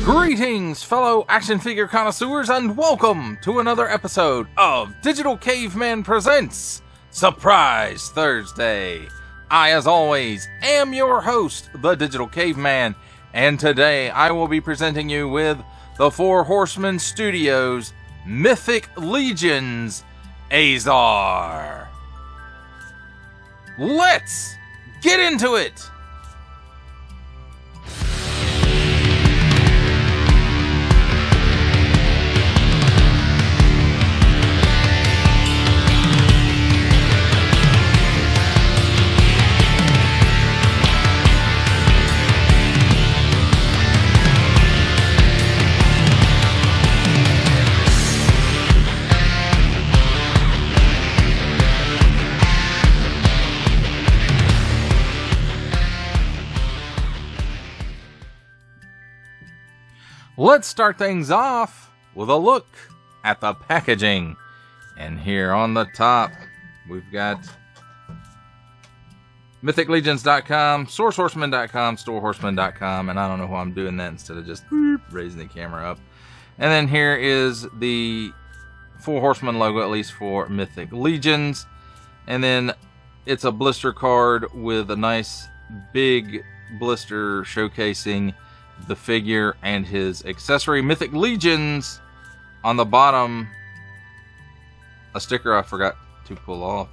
Greetings, fellow action figure connoisseurs, and welcome to another episode of Digital Caveman Presents Surprise Thursday. I, as always, am your host, the Digital Caveman, and today I will be presenting you with the Four Horsemen Studios Mythic Legions Azhar. Let's get into it! Let's start things off with a look at the packaging. And here on the top, we've got mythiclegions.com, sourcehorseman.com, storehorseman.com, and I don't know why I'm doing that instead of just raising the camera up. And then here is the Four Horsemen logo, at least for Mythic Legions. And then it's a blister card with a nice big blister showcasing the figure and his accessory. Mythic Legions on the bottom, a sticker I forgot to pull off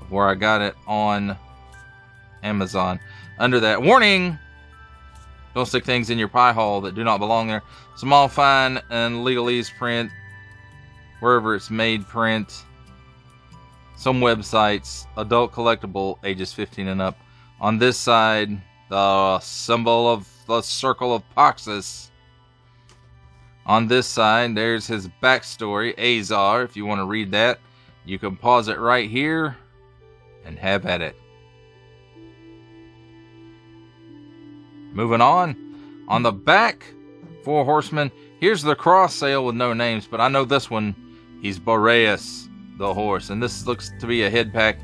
of where I got it on Amazon. Under that, warning, don't stick things in your pie hole that do not belong there. Small, fine, and legalese print, wherever it's made print. Some websites, adult collectible, ages 15 and up. On this side, the symbol of the Circle of Poxus. On this side, there's his backstory, Azhar. If you want to read that, you can pause it right here and have at it. Moving on the back, Four Horsemen. Here's the cross sale with no names, but I know this one, he's Boreas, the horse. And this looks to be a head pack.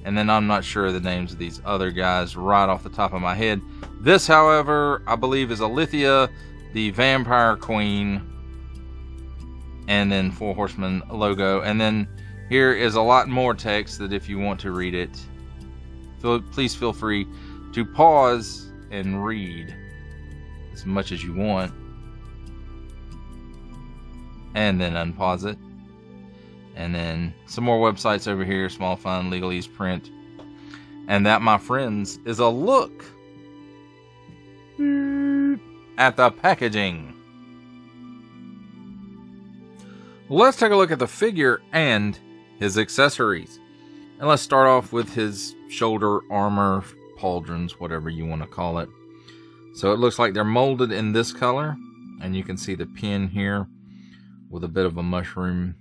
And then I'm not sure of the names of these other guys right off the top of my head. This, however, I believe is Alithia, the Vampire Queen. And then Four Horsemen logo. And then here is a lot more text that if you want to read it, please feel free to pause and read as much as you want. And then unpause it. And then some more websites over here, small, fun, legalese print. And that, my friends, is a look at the packaging. Let's take a look at the figure and his accessories. And let's start off with his shoulder armor, pauldrons, whatever you want to call it. So it looks like they're molded in this color. And you can see the pin here with a bit of a mushroom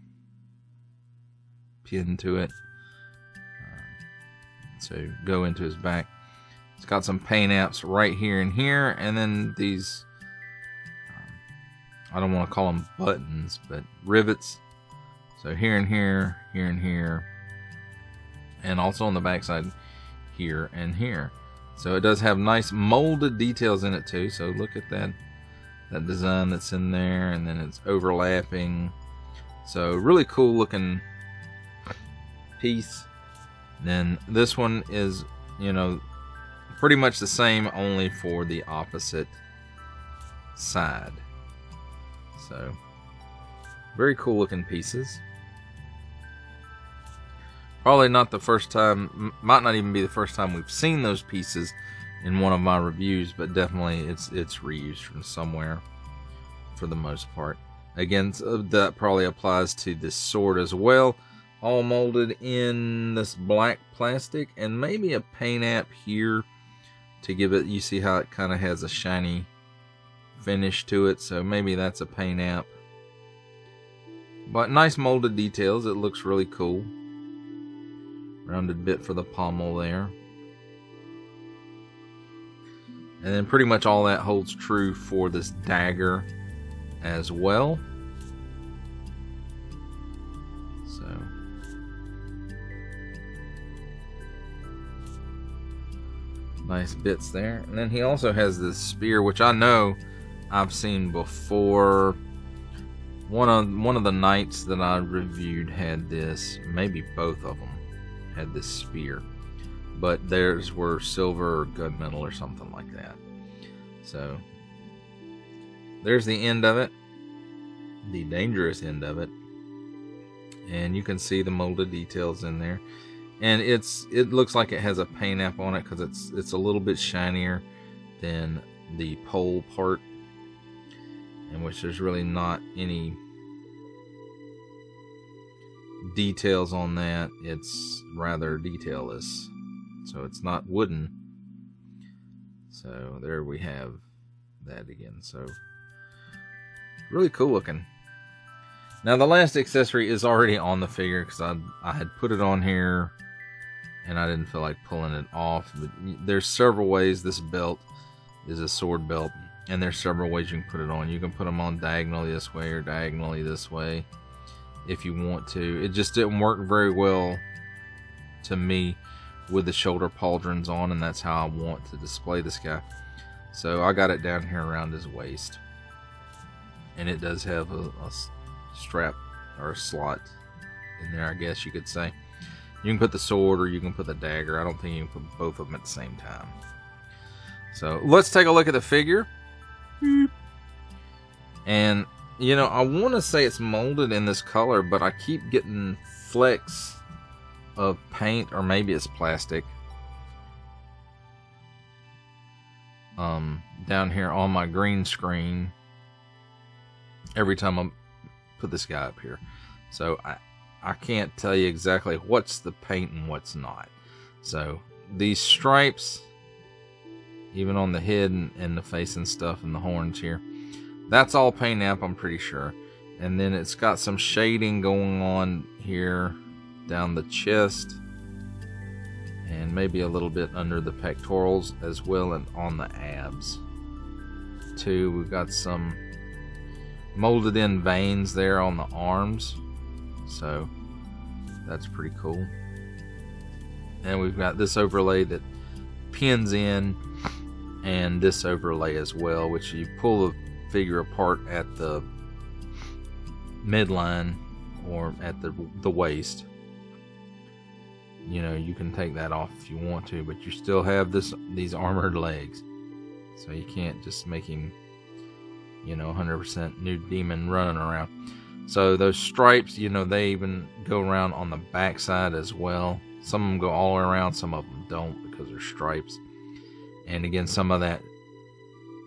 pin to it. So go into his back. It's got some paint apps right here and here, and then these I don't want to call them buttons, but rivets. So here and here, here and here, and also on the back side here and here. So it does have nice molded details in it too. So look at that design that's in there, and then it's overlapping. So really cool looking piece. Then this one is, pretty much the same, only for the opposite side. So very cool looking pieces. Probably not the first time, might not even be the first time we've seen those pieces in one of my reviews, but definitely it's reused from somewhere for the most part. Again, that probably applies to this sword as well. All molded in this black plastic, and maybe a paint app here to give it, you see how it kind of has a shiny finish to it, so maybe that's a paint app. But nice molded details, it looks really cool. Rounded bit for the pommel there. And then pretty much all that holds true for this dagger as well. So Nice bits there. And then he also has this spear, which I know I've seen before. One of the knights that I reviewed had this. Maybe both of them had this spear, but theirs were silver or gunmetal or something like that. So there's the end of it, the dangerous end of it, and you can see the molded details in there. And it looks like it has a paint app on it because it's a little bit shinier than the pole part, in which there's really not any details on that. It's rather detailless, so it's not wooden. So there we have that again. So really cool looking. Now the last accessory is already on the figure because I had put it on here and I didn't feel like pulling it off. But there's several ways. This belt is a sword belt, and there's several ways you can put it on. You can put them on diagonally this way or diagonally this way if you want to. It just didn't work very well to me with the shoulder pauldrons on, and that's how I want to display this guy. So I got it down here around his waist, and it does have a strap or a slot in there, I guess you could say. You can put the sword or you can put the dagger. I don't think you can put both of them at the same time. So let's take a look at the figure. And you know, I want to say it's molded in this color, but I keep getting flecks of paint, or maybe it's plastic, down here on my green screen every time I put this guy up here. So I can't tell you exactly what's the paint and what's not. So these stripes, even on the head and the face and stuff and the horns here, that's all paint app, I'm pretty sure. And then it's got some shading going on here down the chest, and maybe a little bit under the pectorals as well, and on the abs too. We've got some molded in veins there on the arms, so that's pretty cool. And we've got this overlay that pins in, and this overlay as well, which you pull the figure apart at the midline or at the waist. You know, you can take that off if you want to, but you still have these armored legs, so you can't just make him, you know, 100% nude demon running around. So those stripes, you know, they even go around on the back side as well. Some of them go all the way around, some of them don't because they're stripes. And again, some of that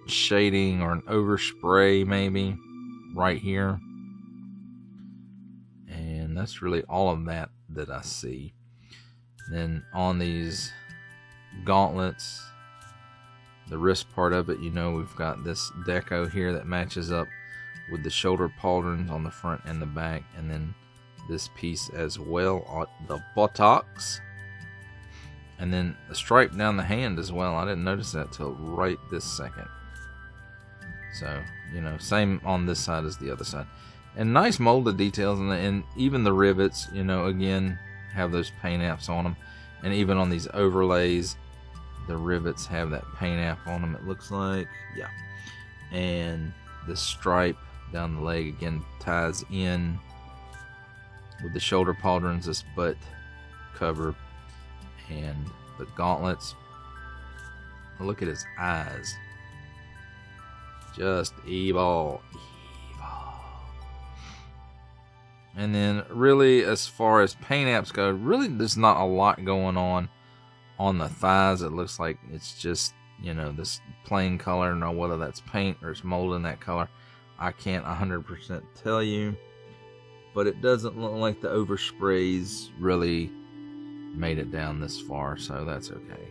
shading or an overspray maybe right here, and that's really all of that I see. Then on these gauntlets, the wrist part of it, you know, we've got this deco here that matches up with the shoulder pauldrons on the front and the back, and then this piece as well on the buttocks, and then a stripe down the hand as well. I didn't notice that till right this second. So, you know, same on this side as the other side. And nice molded details, and even the rivets, you know, again, have those paint apps on them. And even on these overlays, the rivets have that paint app on them, it looks like. Yeah. And the stripe down the leg, again, ties in with the shoulder pauldrons, this butt cover, and the gauntlets. Look at his eyes. Just evil. And then really, as far as paint apps go, really there's not a lot going on the thighs. It looks like it's just, you know, this plain color. Now whether that's paint or it's molded in that color, I can't 100% tell you. But it doesn't look like the oversprays really made it down this far, so that's okay.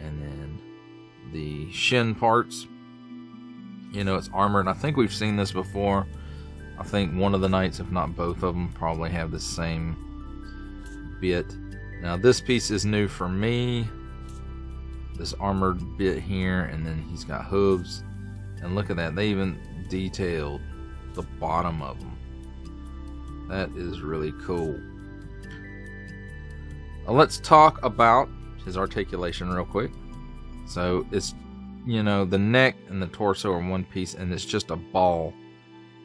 And then the shin parts, you know, it's armored. I think we've seen this before. I think one of the knights, if not both of them, probably have the same bit. Now this piece is new for me, this armored bit here, and then he's got hooves. And look at that, they even detailed the bottom of them. That is really cool. Now let's talk about his articulation real quick. So it's, you know, the neck and the torso are one piece, and it's just a ball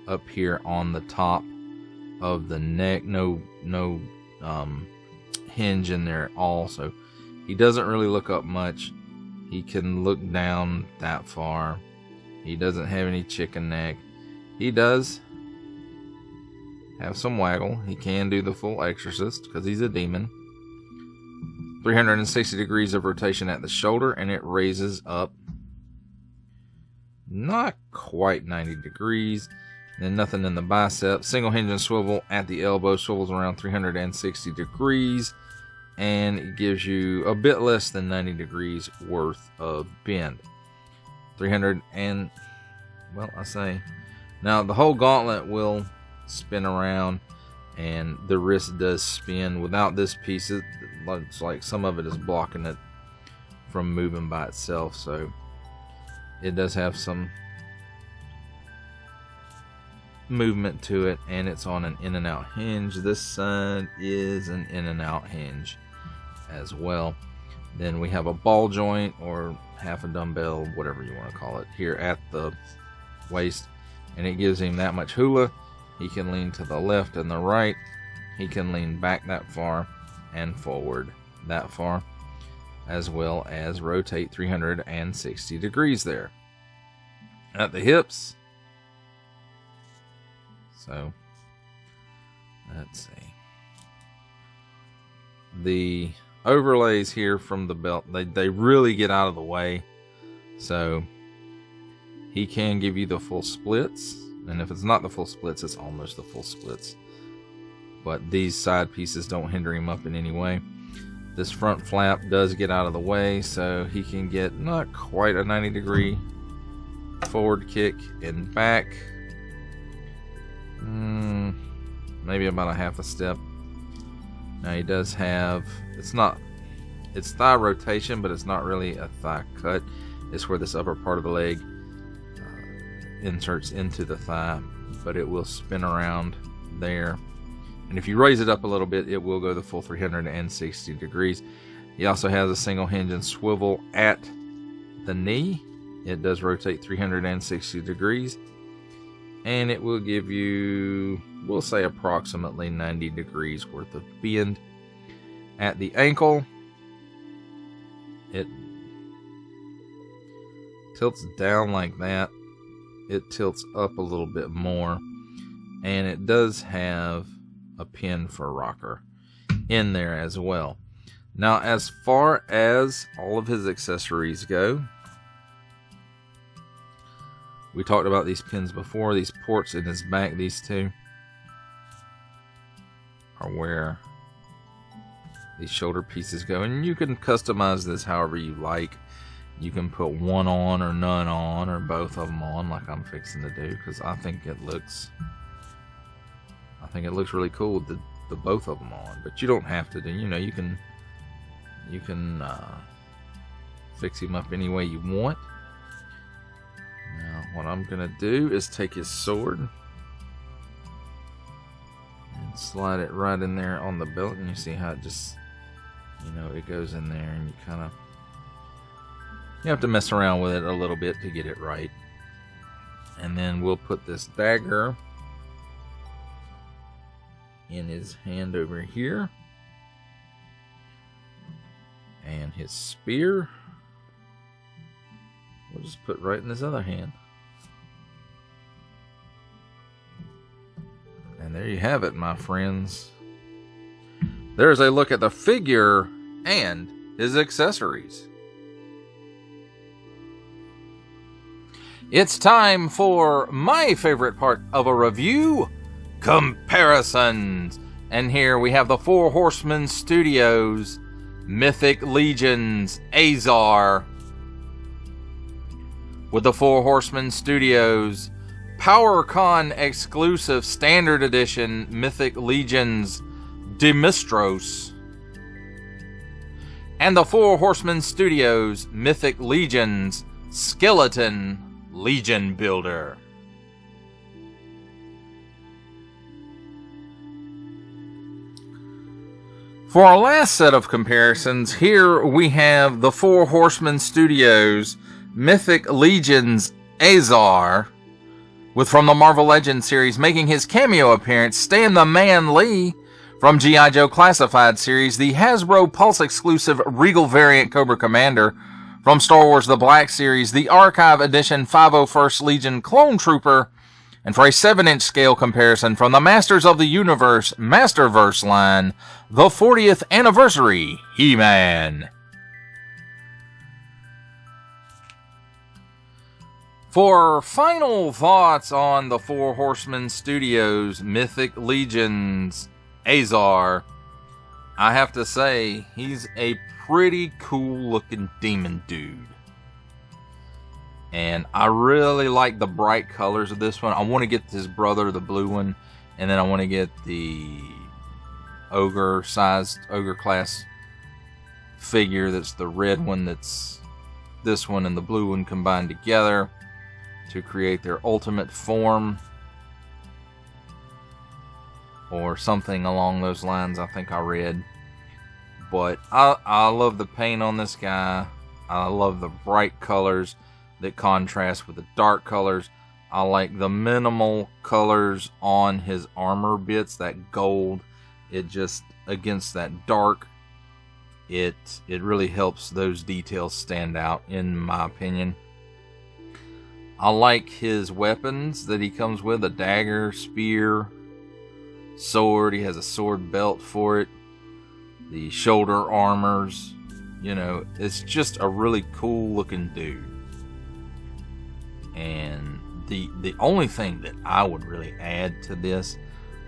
up here on the top of the neck. No hinge in there at all. So he doesn't really look up much. He can look down that far. He doesn't have any chicken neck. He does have some waggle. He can do the full exorcist because he's a demon. 360 degrees of rotation at the shoulder, and it raises up not quite 90 degrees. And nothing in the bicep. Single hinge and swivel at the elbow, swivels around 360 degrees, and it gives you a bit less than 90 degrees worth of bend. 300 and, well, I say, now the whole gauntlet will spin around, and the wrist does spin. Without this piece, it looks like some of it is blocking it from moving by itself, so it does have some movement to it, and it's on an in and out hinge. This side is an in and out hinge as well. Then we have a ball joint or half a dumbbell, whatever you want to call it, here at the waist, and it gives him that much hula. He can lean to the left and the right. He can lean back that far and forward that far, as well as rotate 360 degrees there. At the hips, so let's see, the overlays here from the belt, they really get out of the way, so he can give you the full splits, and if it's not the full splits, it's almost the full splits, but these side pieces don't hinder him up in any way. This front flap does get out of the way, so he can get not quite a 90 degree forward kick and back, maybe about a half a step. Now he does have, it's thigh rotation, but it's not really a thigh cut. It's where this upper part of the leg inserts into the thigh, but it will spin around there, and if you raise it up a little bit, it will go the full 360 degrees. He also has a single hinge and swivel at the knee. It does rotate 360 degrees, and it will give you, we'll say, approximately 90 degrees worth of bend. At the ankle, it tilts down like that. It tilts up a little bit more, and it does have a pin for rocker in there as well. Now, as far as all of his accessories go, we talked about these pins before. These ports in his back, these two, are where these shoulder pieces go. And you can customize this however you like. You can put one on or none on, or both of them on, like I'm fixing to do, because I think it looks really cool with the both of them on. But you don't have to do, you know, you can fix him up any way you want. Now, what I'm going to do is take his sword and slide it right in there on the belt, and you see how it just, you know, it goes in there, and you have to mess around with it a little bit to get it right. And then we'll put this dagger in his hand over here, and his spear we'll just put right in his other hand. And there you have it, my friends. There's a look at the figure and his accessories. It's time for my favorite part of a review, comparisons. And here we have the Four Horsemen Studios Mythic Legions Azhar with the Four Horsemen Studios PowerCon exclusive Standard Edition Mythic Legions Demistros, and the Four Horsemen Studios Mythic Legions Skeleton Legion Builder. For our last set of comparisons, here we have the Four Horsemen Studios Mythic Legions Azhar, with from the Marvel Legends series making his cameo appearance, Stan the Man Lee. From G.I. Joe Classified series, the Hasbro Pulse exclusive Regal variant Cobra Commander. From Star Wars The Black series, the Archive Edition 501st Legion Clone Trooper. And for a 7-inch scale comparison, from the Masters of the Universe Masterverse line, the 40th Anniversary He-Man. For final thoughts on the Four Horsemen Studios Mythic Legions Azhar, I have to say, he's a pretty cool looking demon dude. And I really like the bright colors of this one. I want to get his brother, the blue one, and then I want to get the ogre-sized, ogre-class figure that's the red one, that's this one and the blue one combined together to create their ultimate form. Or something along those lines, I think I read. But I love the paint on this guy. I love the bright colors that contrast with the dark colors. I like the minimal colors on his armor bits, that gold. It just, against that dark, it really helps those details stand out, in my opinion. I like his weapons that he comes with, a dagger, spear, sword. He has a sword belt for it. The shoulder armors. You know, it's just a really cool looking dude. And the only thing that I would really add to this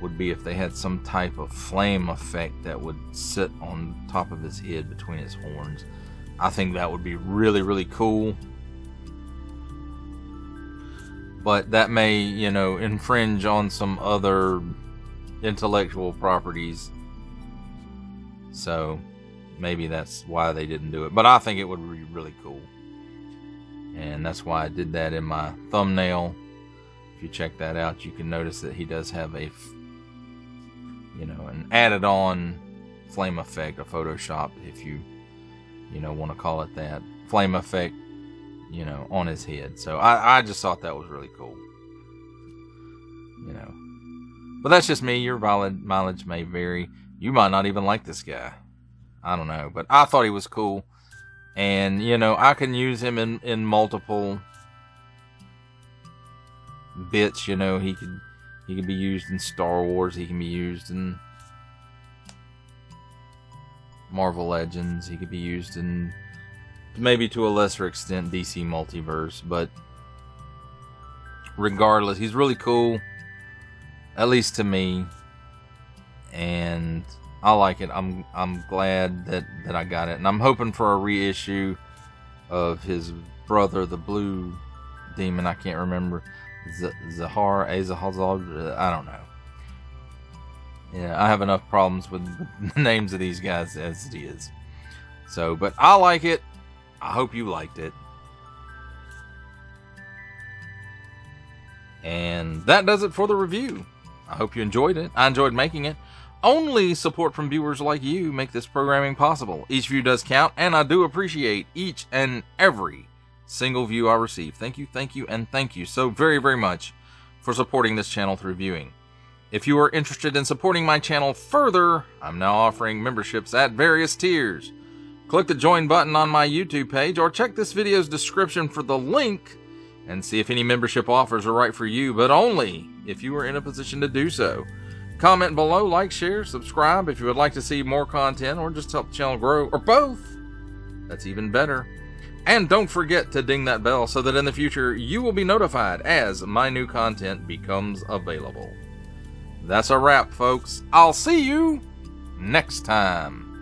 would be if they had some type of flame effect that would sit on top of his head between his horns. I think that would be really, really cool. But that may, you know, infringe on some other intellectual properties. So maybe that's why they didn't do it. But I think it would be really cool. And that's why I did that in my thumbnail. If you check that out, you can notice that he does have a, you know, an added on flame effect, a Photoshop, if you want to call it that. Flame effect, you know, on his head. So I just thought that was really cool. You know. But that's just me. Your mileage may vary. You might not even like this guy. I don't know. But I thought he was cool. And, you know, I can use him in multiple bits. You know, he could be used in Star Wars. He can be used in Marvel Legends. He could be used in, maybe to a lesser extent, DC Multiverse. But regardless, he's really cool. At least to me. And I like it. I'm glad that I got it. And I'm hoping for a reissue of his brother, the blue demon. I can't remember. Azhar. I don't know. Yeah, I have enough problems with the names of these guys as it is. So, but I like it. I hope you liked it. And that does it for the review. I hope you enjoyed it. I enjoyed making it. Only support from viewers like you make this programming possible. Each view does count, and I do appreciate each and every single view I receive. Thank you, and thank you so very, very much for supporting this channel through viewing. If you are interested in supporting my channel further, I'm now offering memberships at various tiers. Click the join button on my YouTube page, or check this video's description for the link and see if any membership offers are right for you, but only if you are in a position to do so. Comment below, like, share, subscribe if you would like to see more content or just help the channel grow, or both. That's even better. And don't forget to ding that bell so that in the future you will be notified as my new content becomes available. That's a wrap, folks. I'll see you next time.